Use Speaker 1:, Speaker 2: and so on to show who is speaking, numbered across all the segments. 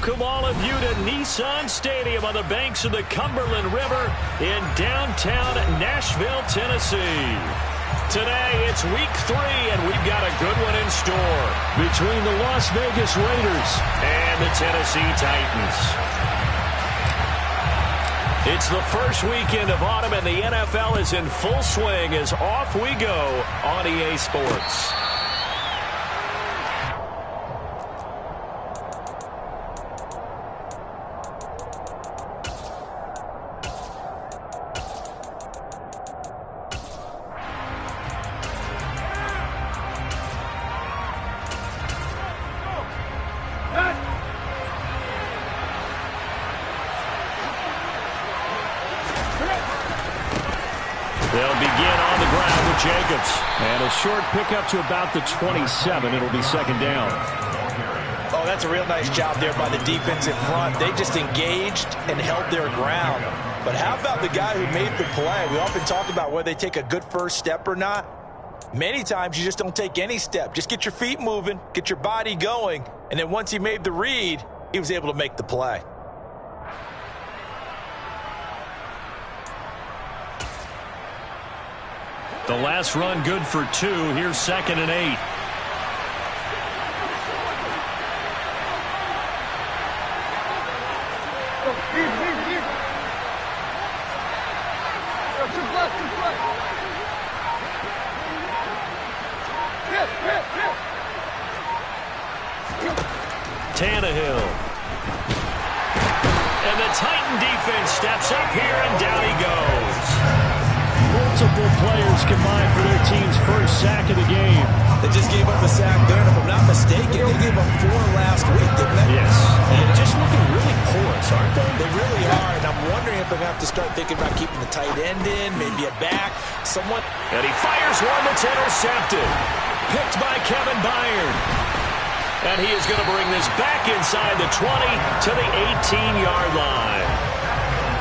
Speaker 1: Welcome all of you to Nissan Stadium on the banks of the Cumberland River in downtown Nashville, Tennessee. Today, it's week 3, and we've got a good one in store between the Las Vegas Raiders and the Tennessee Titans. It's the first weekend of autumn, and the NFL is in full swing as off we go on EA Sports. They'll begin on the ground with Jacobs. And a short pickup to about the 27. It'll be second down.
Speaker 2: Oh, that's a real nice job there by the defense in front. They just engaged and held their ground. But how about the guy who made the play? We often talk about whether they take a good first step or not. Many times you just don't take any step. Just get your feet moving, get your body going. And then once he made the read, he was able to make the play.
Speaker 1: The last run good for 2. Here's 2nd and 8. Tannehill. And the Titan defense steps up here, and down he goes. Multiple players combined for their team's first sack of the game.
Speaker 2: They just gave up a sack there, and if I'm not mistaken, they gave up 4 last week, didn't they?
Speaker 1: Yes.
Speaker 2: And they're just looking really porous, aren't they? They really are, and I'm wondering if they're going to have to start thinking about keeping the tight end in, maybe a back, someone.
Speaker 1: And he fires one that's intercepted. Picked by Kevin Byard. And he is going to bring this back inside the 20 to the 18-yard line.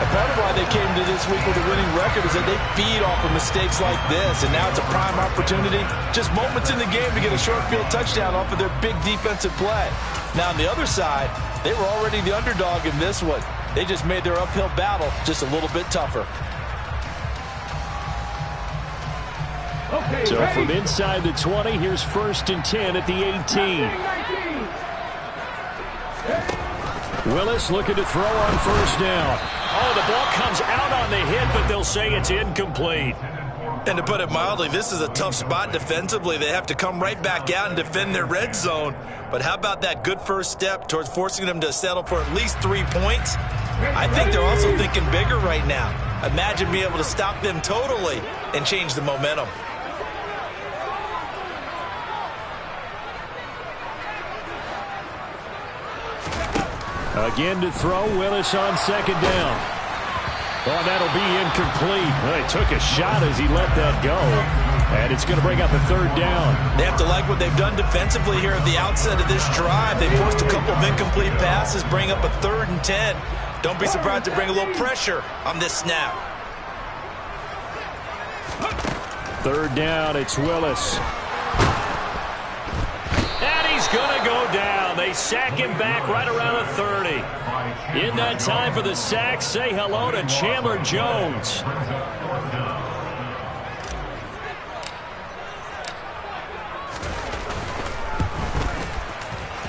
Speaker 2: And part of why they came to this week with a winning record is that they feed off of mistakes like this, and now it's a prime opportunity, just moments in the game to get a short field touchdown off of their big defensive play. Now on the other side, they were already the underdog in this one. They just made their uphill battle just a little bit tougher.
Speaker 1: Okay, so ready. From inside the 20, here's 1st and 10 at the 18. Willis looking to throw on 1st down. Oh, the ball comes out on the hit, but they'll say it's incomplete.
Speaker 2: And to put it mildly, this is a tough spot defensively. They have to come right back out and defend their red zone. But how about that good first step towards forcing them to settle for at least 3 points? I think they're also thinking bigger right now. Imagine being able to stop them totally and change the momentum.
Speaker 1: Again to throw, Willis on 2nd down. Oh, that'll be incomplete. Well, he took a shot as he let that go. And it's going to bring up a 3rd down.
Speaker 2: They have to like what they've done defensively here at the outset of this drive. They forced a couple of incomplete passes, bring up a 3rd and 10. Don't be surprised to bring a little pressure on this snap.
Speaker 1: 3rd down, it's Willis. And he's going to go down. They sack him back right around the 30. In that time for the sack, say hello to Chandler Jones.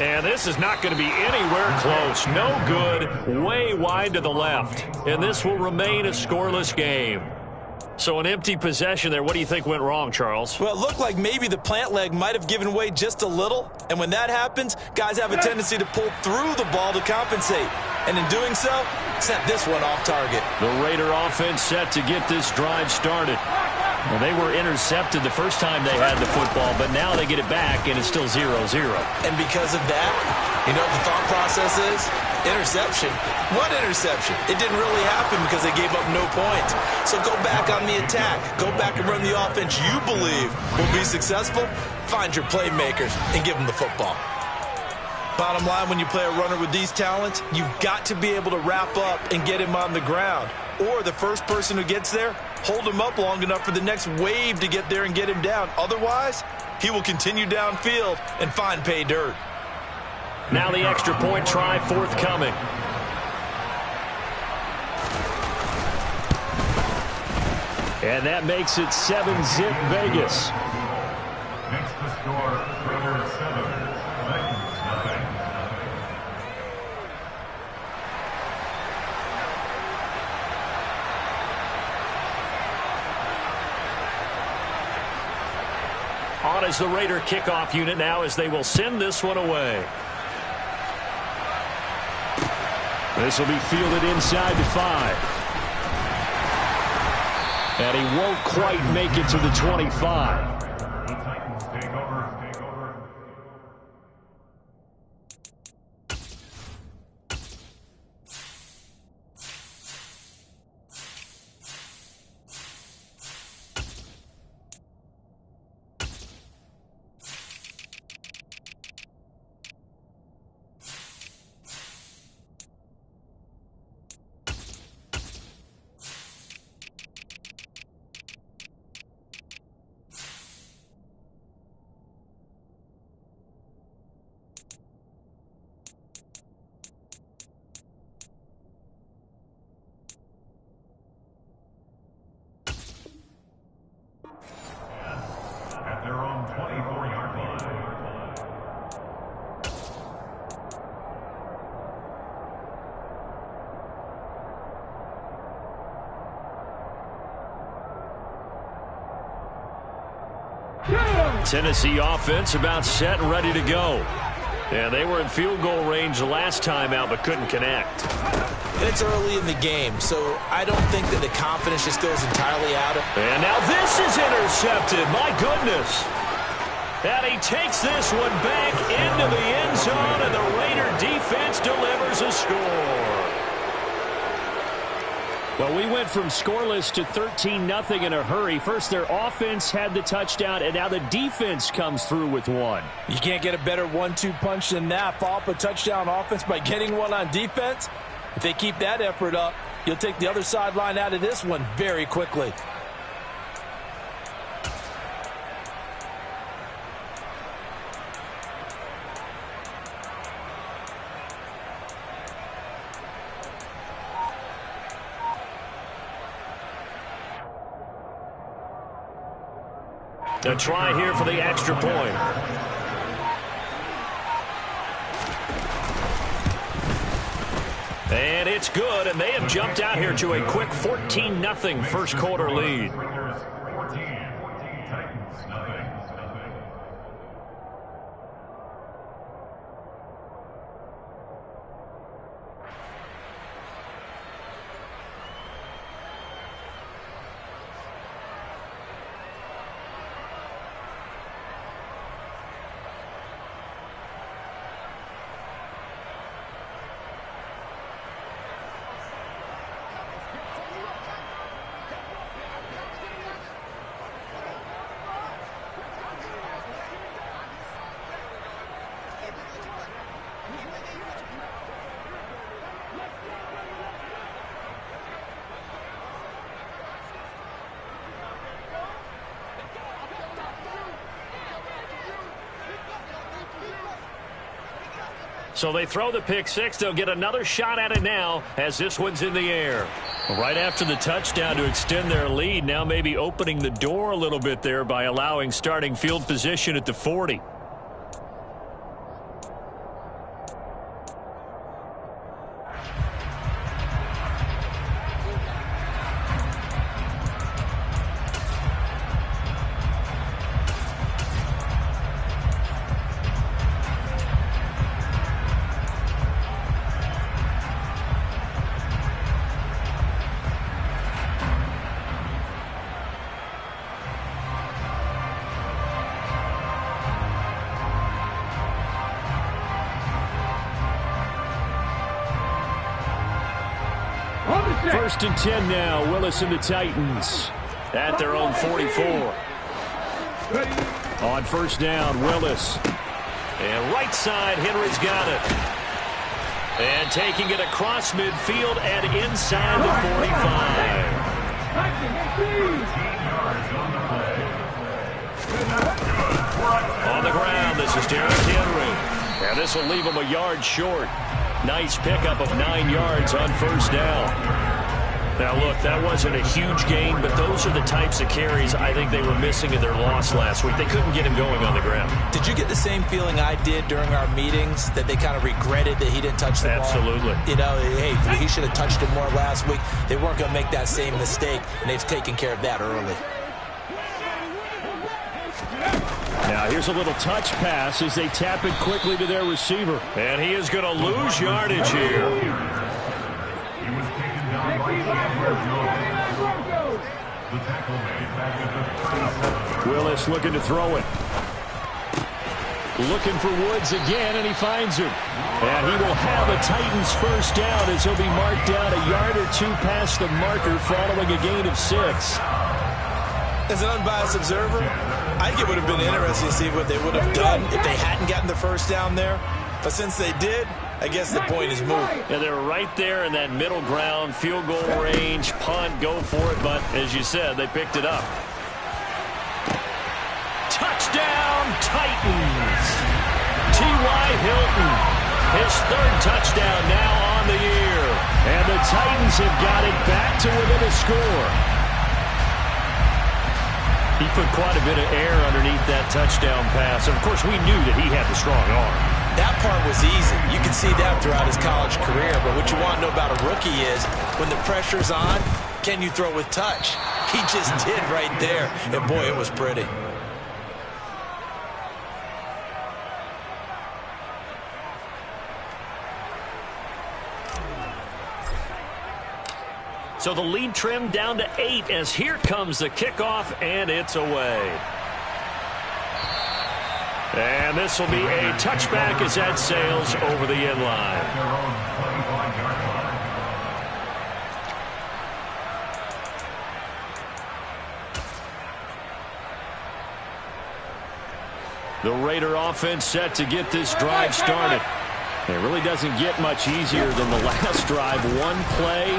Speaker 1: And this is not going to be anywhere close. No good, way wide to the left. And this will remain a scoreless game. So an empty possession there. What do you think went wrong, Charles?
Speaker 2: Well, it looked like maybe the plant leg might have given way just a little. And when that happens, guys have a tendency to pull through the ball to compensate. And in doing so, sent this one off target.
Speaker 1: The Raider offense set to get this drive started. Well, they were intercepted the first time they had the football, but now they get it back, and it's still 0-0.
Speaker 2: And because of that, you know what the thought process is? Interception. What interception? It didn't really happen because they gave up no points. So go back on the attack. Go back and run the offense you believe will be successful. Find your playmakers and give them the football. Bottom line, when you play a runner with these talents, you've got to be able to wrap up and get him on the ground. Or the first person who gets there, hold him up long enough for the next wave to get there and get him down. Otherwise, he will continue downfield and find pay dirt.
Speaker 1: Now the extra point try forthcoming. And that makes it 7-zip Vegas.
Speaker 3: Next to score, Raiders 7, Titans nothing.
Speaker 1: On is the Raider kickoff unit now as they will send this one away. This will be fielded inside the 5. And he won't quite make it to the 25.
Speaker 3: The Titans take over. At their own 24-yard line.
Speaker 1: Tennessee offense about set and ready to go. And they were in field goal range last time out but couldn't connect.
Speaker 2: And it's early in the game, so I don't think that the confidence just goes entirely out of.
Speaker 1: And now this is intercepted. My goodness. And he takes this one back into the end zone, and the Raider defense delivers a score. Well, we went from scoreless to 13-0 in a hurry. First, their offense had the touchdown, and now the defense comes through with one.
Speaker 2: You can't get a better 1-2 punch than that. Follow up a touchdown offense by getting one on defense. If they keep that effort up, you'll take the other sideline out of this one very quickly.
Speaker 1: A try here for the extra point. And it's good, and they have jumped out here to a quick 14-0 first quarter lead.
Speaker 3: Raiders 14, Titans nothing.
Speaker 1: So they throw the pick six. They'll get another shot at it now as this one's in the air. Right after the touchdown to extend their lead, now maybe opening the door a little bit there by allowing starting field position at the 40. First and 10 now. Willis and the Titans at their own 44. On first down, Willis. And right side, Henry's got it. And taking it across midfield and inside the 45. On the ground, this is Derrick Henry. And this will leave him a yard short. Nice pickup of 9 yards on first down. Now, look, that wasn't a huge gain, but those are the types of carries I think they were missing in their loss last week. They couldn't get him going on the ground.
Speaker 2: Did you get the same feeling I did during our meetings, that they kind of regretted that he didn't touch the ball?
Speaker 1: Absolutely.
Speaker 2: You know, hey, he should have touched it more last week. They weren't going to make that same mistake, and they've taken care of that early.
Speaker 1: Now here's a little touch pass as they tap it quickly to their receiver. And he is going to lose yardage here.
Speaker 3: He was taken down by Edwards. The tackle made back at the 37.
Speaker 1: Willis looking to throw it. Looking for Woods again, and he finds him. And he will have a Titans first down as he'll be marked down a yard or two past the marker following a gain of 6.
Speaker 2: As an unbiased observer, I think it would have been interesting to see what they would have done if they hadn't gotten the first down there. But since they did, I guess the point is moot.
Speaker 1: Yeah, they were right there in that middle ground, field goal range, punt, go for it. But as you said, they picked it up. Touchdown, Titans. T.Y. Hilton, his 3rd touchdown now on the year. And the Titans have got it back to within a score. He put quite a bit of air underneath that touchdown pass. Of course, we knew that he had the strong arm.
Speaker 2: That part was easy. You can see that throughout his college career. But what you want to know about a rookie is when the pressure's on, can you throw with touch? He just did right there. And, boy, it was pretty.
Speaker 1: So the lead trimmed down to 8 as here comes the kickoff, and it's away. And this will be a touchback as that sails over the end line. The Raider offense set to get this drive started. It really doesn't get much easier than the last drive. One play,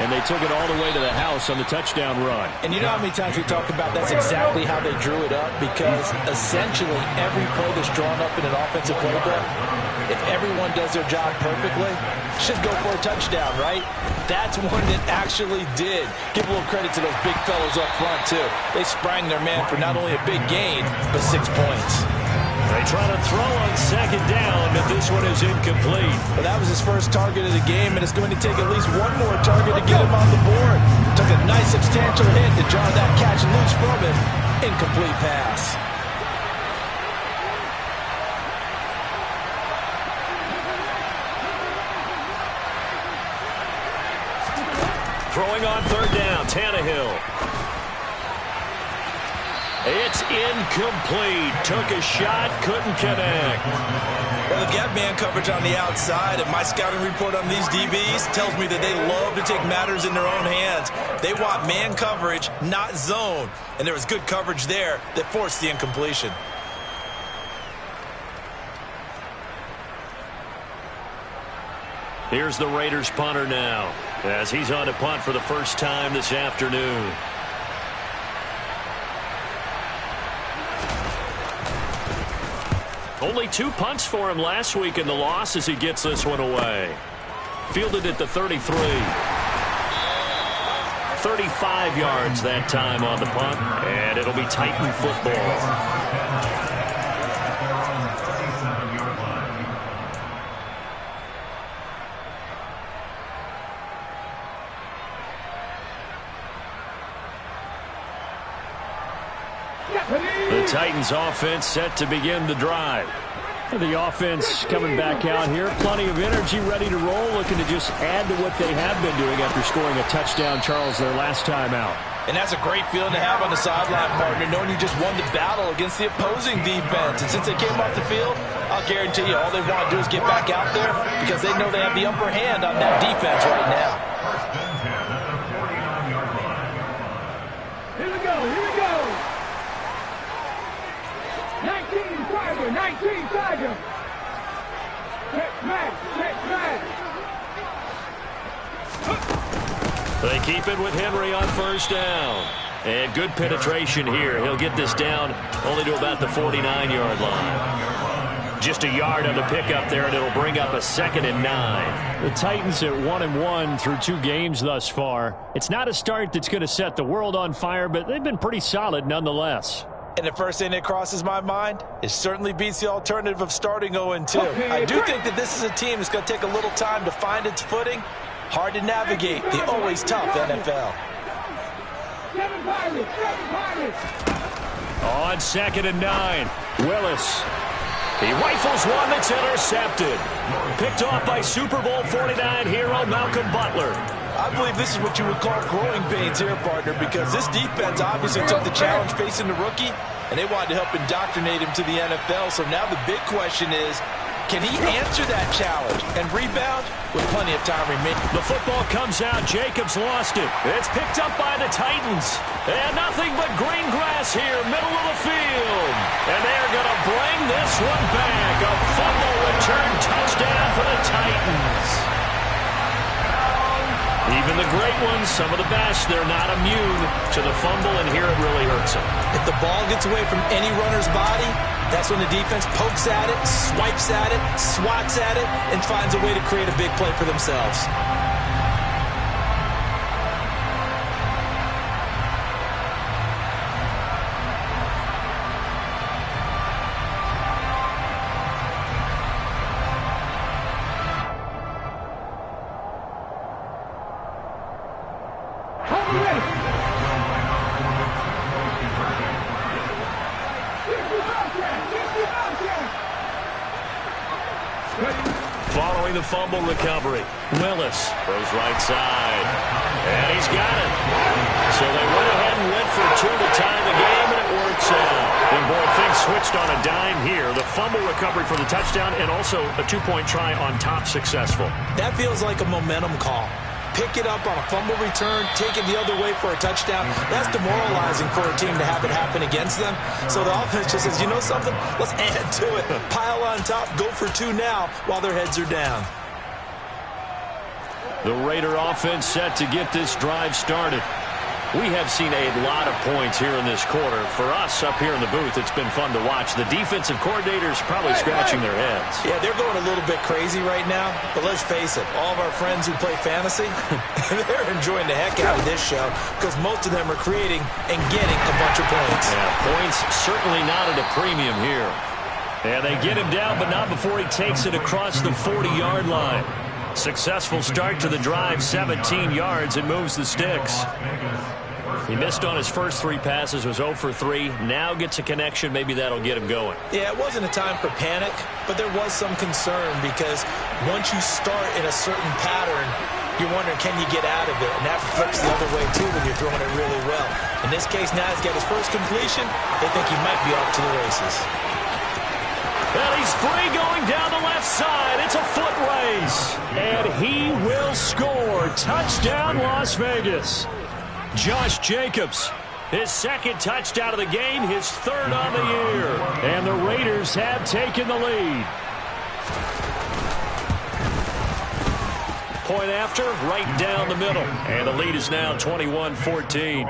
Speaker 1: and they took it all the way to the house on the touchdown run.
Speaker 2: And you know how many times we talk about that's exactly how they drew it up? Because essentially every play that's drawn up in an offensive playbook, if everyone does their job perfectly, should go for a touchdown, right? That's one that actually did. Give a little credit to those big fellows up front, too. They sprang their man for not only a big gain, but 6 points.
Speaker 1: They try to throw on 2nd down, but this one is incomplete.
Speaker 2: Well, that was his first target of the game, and it's going to take at least one more target to get him on the board. Took a nice substantial hit to jar that catch loose from him. Incomplete pass.
Speaker 1: Throwing on 3rd down, Tannehill. It's incomplete. Took a shot, couldn't connect.
Speaker 2: Well, they've got man coverage on the outside, and my scouting report on these DBs tells me that they love to take matters in their own hands. They want man coverage, not zone. And there was good coverage there that forced the incompletion.
Speaker 1: Here's the Raiders punter now, as he's on to punt for the first time this afternoon. Only 2 punts for him last week in the loss as he gets this one away. Fielded at the 33. 35 yards that time on the punt, and it'll be Titan football. The Titans offense set to begin the drive. The offense coming back out here. Plenty of energy, ready to roll, looking to just add to what they have been doing after scoring a touchdown, Charles, their last time out.
Speaker 2: And that's a great feeling to have on the sideline, partner, knowing you just won the battle against the opposing defense. And since they came off the field, I'll guarantee you all they want to do is get back out there because they know they have the upper hand on that defense right now.
Speaker 4: Here we go, here we go. 19 Tiger, 19 Tiger. Check back, check back.
Speaker 1: They keep it with Henry on first down. And good penetration here. He'll get this down only to about the 49-yard line. Just a yard on the pickup there, and it'll bring up a 2nd and 9.
Speaker 5: The Titans at 1-1 through 2 games thus far. It's not a start that's going to set the world on fire, but they've been pretty solid nonetheless.
Speaker 2: And the first thing that crosses my mind, it certainly beats the alternative of starting 0-2. I do think that this is a team that's going to take a little time to find its footing. Hard to navigate the always tough NFL.
Speaker 4: 7 Pirates, 7 Pirates.
Speaker 1: On 2nd and 9, Willis. He rifles one that's intercepted. Picked off by Super Bowl 49 hero Malcolm Butler.
Speaker 2: I believe this is what you would call growing pains here, partner, because this defense obviously took the challenge facing the rookie, and they wanted to help indoctrinate him to the NFL. So now the big question is, can he answer that challenge and rebound with plenty of time remaining?
Speaker 1: The football comes out. Jacobs lost it. It's picked up by the Titans. And nothing but green grass here, middle of the field. And they're going to bring this one back. A fumble return touchdown for the Titans. Even the great ones, some of the best, they're not immune to the fumble, and here it really hurts them.
Speaker 2: If the ball gets away from any runner's body, that's when the defense pokes at it, swipes at it, swats at it, and finds a way to create a big play for themselves.
Speaker 1: Following the fumble recovery, Willis throws right side, and he's got it. So they went ahead and went for 2 to tie the game, and it works out. And boy, things switched on a dime here. The fumble recovery for the touchdown, and also a 2-point try on top successful.
Speaker 2: That feels like a momentum call. Pick it up on a fumble return, take it the other way for a touchdown. That's demoralizing for a team to have it happen against them. So the offense just says, you know something? Let's add to it. Pile on top, go for 2 now while their heads are down.
Speaker 1: The Raider offense set to get this drive started. We have seen a lot of points here in this quarter. For us up here in the booth, it's been fun to watch. The defensive coordinators probably scratching their heads.
Speaker 2: Yeah, they're going a little bit crazy right now. But let's face it, all of our friends who play fantasy, they're enjoying the heck out of this show because most of them are creating and getting a bunch of points.
Speaker 1: Yeah, points certainly not at a premium here. And they get him down, but not before he takes it across the 40-yard line. Successful start to the drive, 17 yards, and moves the sticks. He missed on his first 3 passes, was 0 for 3. Now gets a connection. Maybe that'll get him going.
Speaker 2: Yeah, it wasn't a time for panic, but there was some concern because once you start in a certain pattern, you're wondering, can you get out of it? And that flips the other way, too, when you're throwing it really well. In this case, now he's got his first completion. They think he might be off to the races.
Speaker 1: And he's free going down the left side. It's a foot race. And he will score. Touchdown, Las Vegas. Josh Jacobs, his 2nd touchdown of the game, his 3rd on the year. And the Raiders have taken the lead. Point after, right down the middle. And the lead is now 21-14.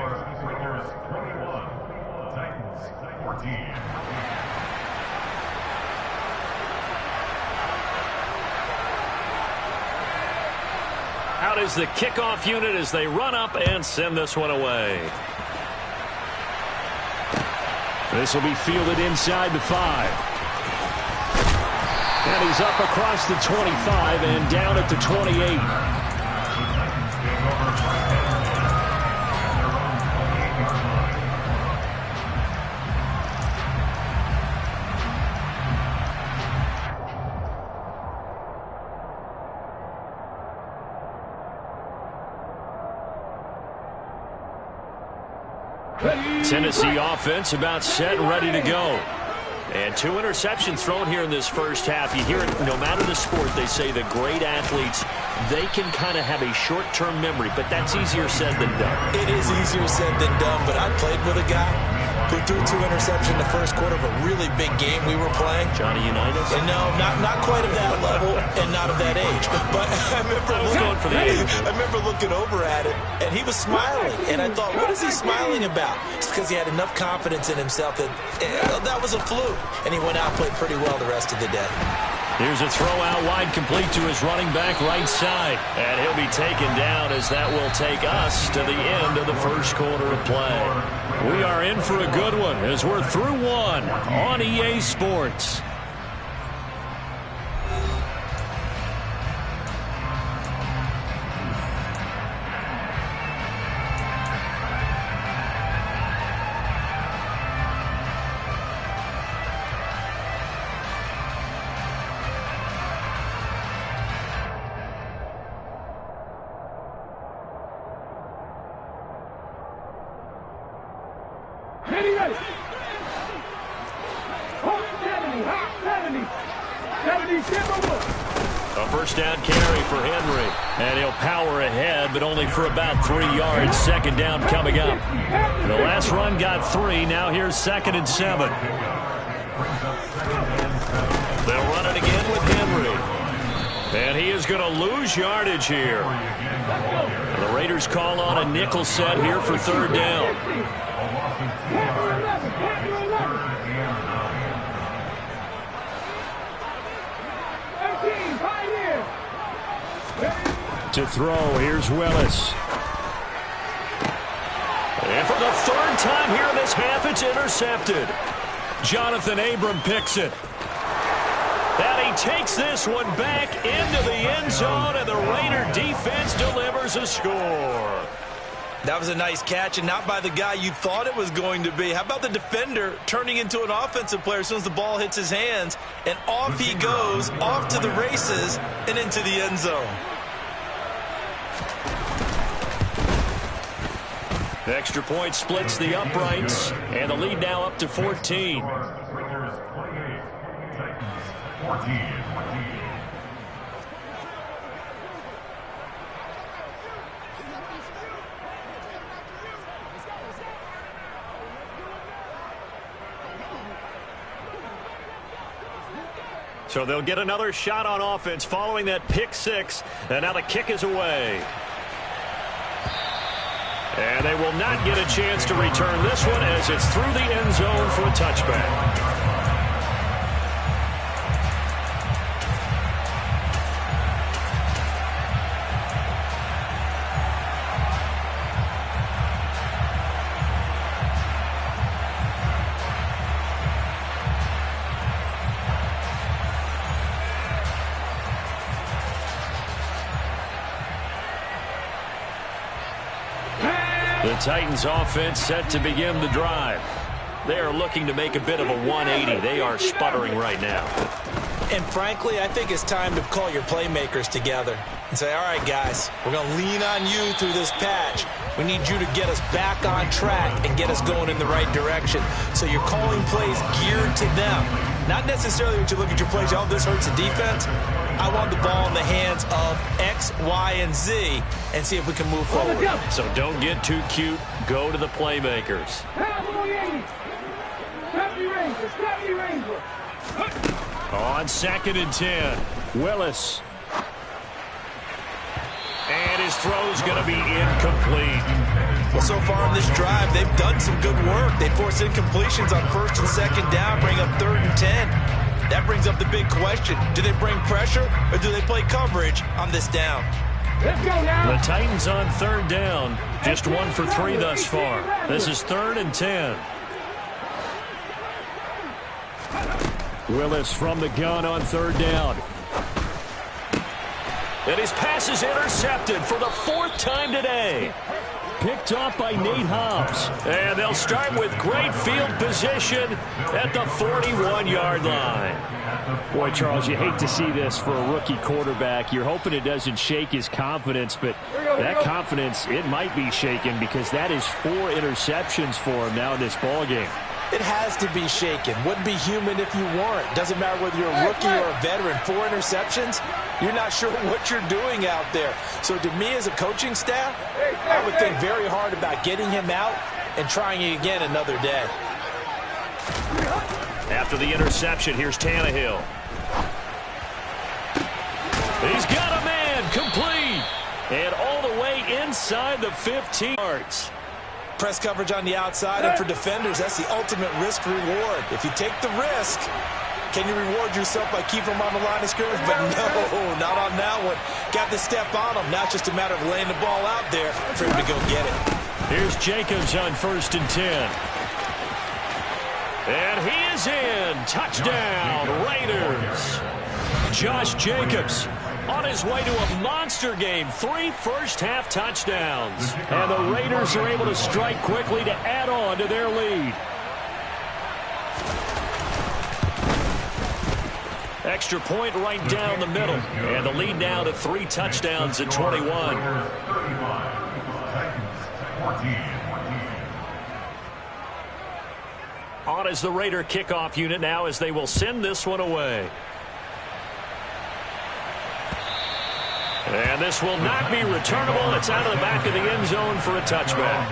Speaker 1: Out is the kickoff unit as they run up and send this one away.
Speaker 5: This will be fielded inside the 5. And he's up across the 25 and down at the 28.
Speaker 1: Tennessee offense about set and ready to go. And 2 interceptions thrown here in this first half. You hear it, no matter the sport, they say the great athletes, they can kind of have a short-term memory, but that's easier said than done.
Speaker 2: It is easier said than done, but I played with a guy. who threw 2 interceptions in the first quarter of a really big game we were playing.
Speaker 1: Johnny Unitas?
Speaker 2: And no, not quite of that level and not of that age. But I remember looking over at it, and he was smiling. And I thought, what is he smiling about? It's because he had enough confidence in himself that that was a fluke. And he went out and played pretty well the rest of the day.
Speaker 1: Here's a throw out wide, complete to his running back right side. And he'll be taken down as that will take us to the end of the first quarter of play. We are in for a good one as we're through one on EA Sports. A first down carry for Henry. And he'll power ahead, but only for about 3 yards. Second down coming up. The last run got 3. Now here's 2nd and 7. They'll run it again with Henry. And he is going to lose yardage here. The Raiders call on a nickel set here for 3rd down. To throw, here's Willis. And for the 3rd time here in this half, it's intercepted. Jonathan Abram picks it. And he takes this one back into the end zone, and the Raider defense delivers a score.
Speaker 2: That was a nice catch, and not by the guy you thought it was going to be. How about the defender turning into an offensive player as soon as the ball hits his hands, and off he goes, off to the races, and into the end zone.
Speaker 1: Extra point splits the uprights, and the lead now up to 14. So they'll get another shot on offense following that pick 6, and now the kick is away. And they will not get a chance to return this one as it's through the end zone for a touchback. The Titans offense set to begin the drive. They are looking to make a bit of a 180. They are sputtering right now.
Speaker 2: And frankly, I think it's time to call your playmakers together and say, all right, guys, we're going to lean on you through this patch. We need you to get us back on track and get us going in the right direction. So you're calling plays geared to them. Not necessarily when you look at your plays, oh, this hurts the defense. I want the ball in the hands of X, Y, and Z and see if we can move forward.
Speaker 1: So don't get too cute. Go to the playmakers. On 2nd and 10, Willis. And his throw's going to be incomplete.
Speaker 2: Well, so far in this drive, they've done some good work. They force incompletions on 1st and 2nd down, bring up 3rd and 10. That brings up the big question. Do they bring pressure or do they play coverage on this down?
Speaker 4: Let's go now.
Speaker 1: The Titans on 3rd down. Just 1 for 3 thus far. This is 3rd and 10. Willis from the gun on 3rd down. And his pass is intercepted for the 4th time today. Picked off by Nate Hobbs. And they'll start with great field position at the 41-yard line.
Speaker 5: Boy, Charles, you hate to see this for a rookie quarterback. You're hoping it doesn't shake his confidence, but that confidence, it might be shaken because that is 4 interceptions for him now in this ballgame.
Speaker 2: It has to be shaken. Wouldn't be human if you weren't. Doesn't matter whether you're a rookie or a veteran. 4 interceptions, you're not sure what you're doing out there. So to me as a coaching staff, I would think very hard about getting him out and trying it again another day.
Speaker 1: After the interception, here's Tannehill. He's got a man, complete. And all the way inside the 15 yards.
Speaker 2: Press coverage on the outside, and for defenders, that's the ultimate risk-reward. If you take the risk, can you reward yourself by keeping them on the line of scrimmage? But no, not on that one. Got to step on them. Now it's just a matter of laying the ball out there for him to go get it.
Speaker 1: Here's Jacobs on 1st and 10. And he is in. Touchdown, Raiders. Josh Jacobs on his way to a monster game. 3 first-half touchdowns. And the Raiders are able to strike quickly to add on to their lead. Extra point right down the middle. And the lead now to 3 touchdowns at 21. On is the Raider kickoff unit now as they will send this one away. And this will not be returnable. It's out of the back of the end zone for a touchback.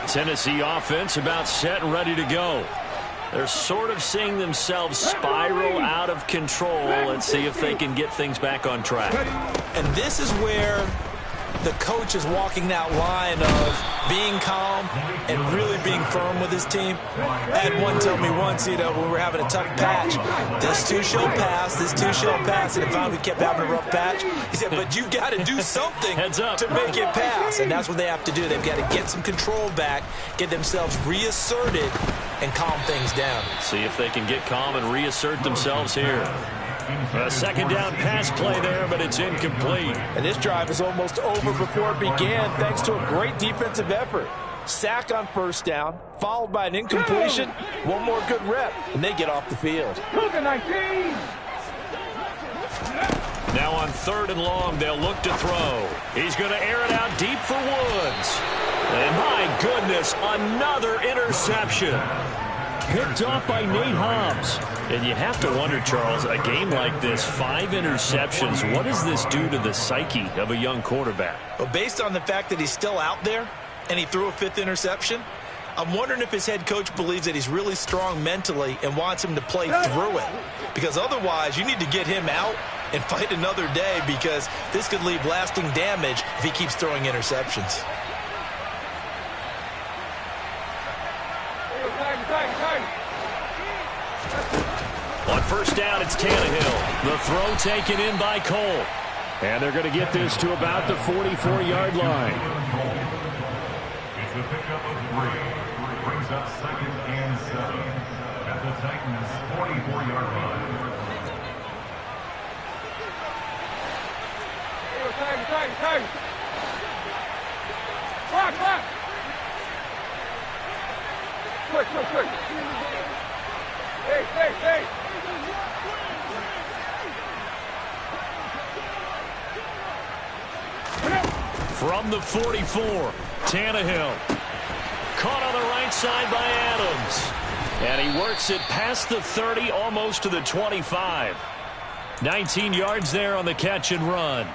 Speaker 1: Tennessee offense about set and ready to go. They're sort of seeing themselves spiral out of control. Let's see if they can get things back on track.
Speaker 2: And this is where the coach is walking that line of being calm and really being firm with his team. I had one tell me once, when we were having a tough patch, this too shall pass, this too shall pass. And finally we kept having a rough patch. He said, but you got to do something to make it pass. And that's what they have to do. They've got to get some control back, get themselves reasserted, and calm things down.
Speaker 1: See if they can get calm and reassert themselves here. A second down pass play there, but it's incomplete.
Speaker 2: And this drive is almost over before it began thanks to a great defensive effort. Sack on 1st down, followed by an incompletion. One more good rep, and they get off the field.
Speaker 1: Now on 3rd and long, they'll look to throw. He's going to air it out deep for Woods. And my goodness, another interception. Picked off by Nate Hobbs. And you have to wonder, Charles, a game like this, 5 interceptions, what does this do to the psyche of a young quarterback?
Speaker 2: Well, based on the fact that he's still out there and he threw a 5th interception, I'm wondering if his head coach believes that he's really strong mentally and wants him to play through it. Because otherwise, you need to get him out and fight another day, because this could leave lasting damage if he keeps throwing interceptions.
Speaker 1: On 1st down, it's Tannehill. The throw taken in by Cole. And they're going to get this to about the 44-yard line.
Speaker 3: It's a pickup of 3. Brings up 2nd and 7 at the Titans' 44-yard line.
Speaker 4: Quick. Hey.
Speaker 1: From the 44, Tannehill. Caught on the right side by Adams. And he works it past the 30, almost to the 25. 19 yards there on the catch and run.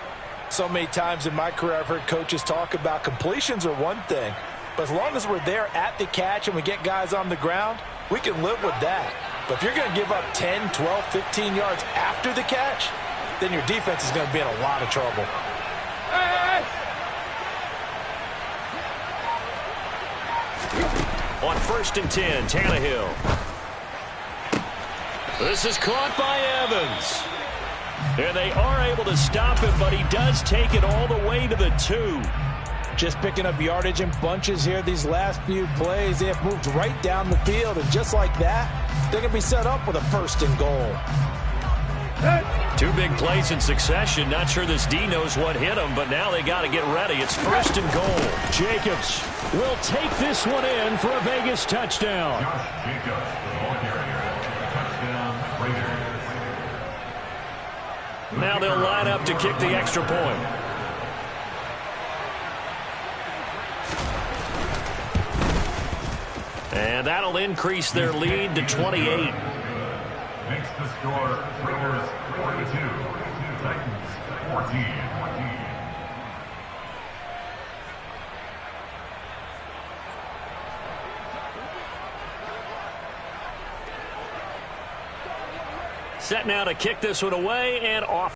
Speaker 2: So many times in my career I've heard coaches talk about completions are one thing, but as long as we're there at the catch and we get guys on the ground, we can live with that. But if you're going to give up 10, 12, 15 yards after the catch, then your defense is going to be in a lot of trouble.
Speaker 1: On 1st and 10, Tannehill. This is caught by Evans. And they are able to stop him, but he does take it all the way to the 2.
Speaker 2: Just picking up yardage in bunches here these last few plays. They have moved right down the field, and just like that, they're going to be set up with a 1st and goal.
Speaker 1: 2 big plays in succession. Not sure this D knows what hit him, but now they got to get ready. It's 1st and goal. Jacobs will take this one in for a Vegas touchdown.
Speaker 3: Josh Jacobs, the ball carrier. Touchdown, Raiders.
Speaker 1: Now they'll line up to kick the extra point. And that'll increase their lead to 28.
Speaker 3: Makes the score Raiders 42, Titans 14.
Speaker 1: Set now to kick this one away and off.